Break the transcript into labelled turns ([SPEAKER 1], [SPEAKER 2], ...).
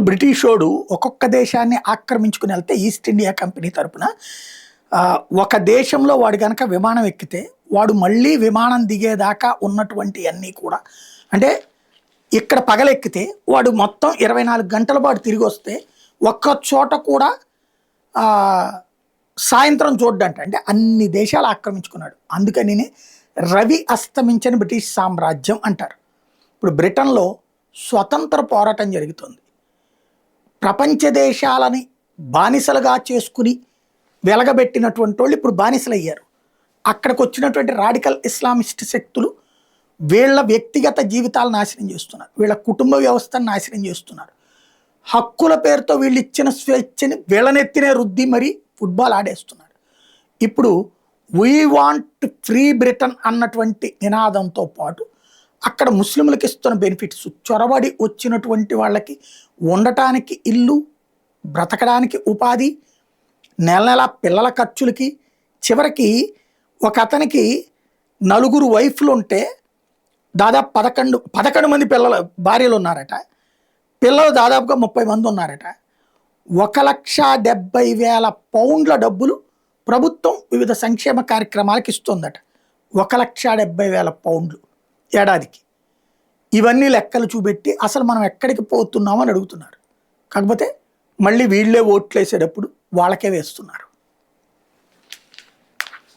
[SPEAKER 1] బ్రిటిషోడు ఒక్కొక్క దేశాన్ని ఆక్రమించుకుని వెళ్తే ఈస్ట్ ఇండియా కంపెనీ తరపున ఒక దేశంలో వాడు గనక విమానం ఎక్కితే వాడు మళ్ళీ విమానం దిగేదాకా ఉన్నటువంటి అన్నీ కూడా అంటే ఇక్కడ పగలెక్కితే వాడు మొత్తం 24 గంటల పాటు తిరిగి వస్తే ఒక్క చోట కూడా సాయంత్రం చూడ్డంట. అంటే అన్ని దేశాలు ఆక్రమించుకున్నాడు. అందుకని రవి అస్తమించని బ్రిటిష్ సామ్రాజ్యం అంటారు. ఇప్పుడు బ్రిటన్లో స్వతంత్ర పోరాటం జరుగుతుంది. ప్రపంచ దేశాలని బానిసలుగా చేసుకుని వెలగబెట్టినటువంటి వాళ్ళు ఇప్పుడు బానిసలు అయ్యారు. అక్కడికి వచ్చినటువంటి రాడికల్ ఇస్లామిస్ట్ శక్తులు వీళ్ళ వ్యక్తిగత జీవితాలు నాశనం చేస్తున్నారు, వీళ్ళ కుటుంబ వ్యవస్థను నాశనం చేస్తున్నారు. హక్కుల పేరుతో వీళ్ళు ఇచ్చిన స్వేచ్ఛని వీళ్ళనెత్తినే రుద్ది మరీ ఫుట్బాల్ ఆడేస్తున్నారు. ఇప్పుడు వీ వాంట్ ఫ్రీ బ్రిటన్ అన్నటువంటి నినాదంతో పాటు అక్కడ ముస్లింలకు ఇస్తున్న బెనిఫిట్స్, చొరబడి వచ్చినటువంటి వాళ్ళకి ఉండటానికి ఇల్లు, బ్రతకడానికి ఉపాధి, నెల నెల పిల్లల ఖర్చులకి, చివరికి ఒక అతనికి 4 వైఫ్లు ఉంటే దాదాపు 11 మంది భార్యలు ఉన్నారట. పిల్లలు దాదాపుగా 30 మంది ఉన్నారట. 1,70,000 పౌండ్ల డబ్బులు ప్రభుత్వం వివిధ సంక్షేమ కార్యక్రమాలకు ఇస్తుందట. 1,70,000 పౌండ్లు ఏడాదికి. ఇవన్నీ లెక్కలు చూపెట్టి అసలు మనం ఎక్కడికి పోతున్నామని అడుగుతున్నారు. కాకపోతే మళ్ళీ వీళ్ళే ఓట్లు వేసేటప్పుడు వాళ్ళకే వేస్తున్నారు.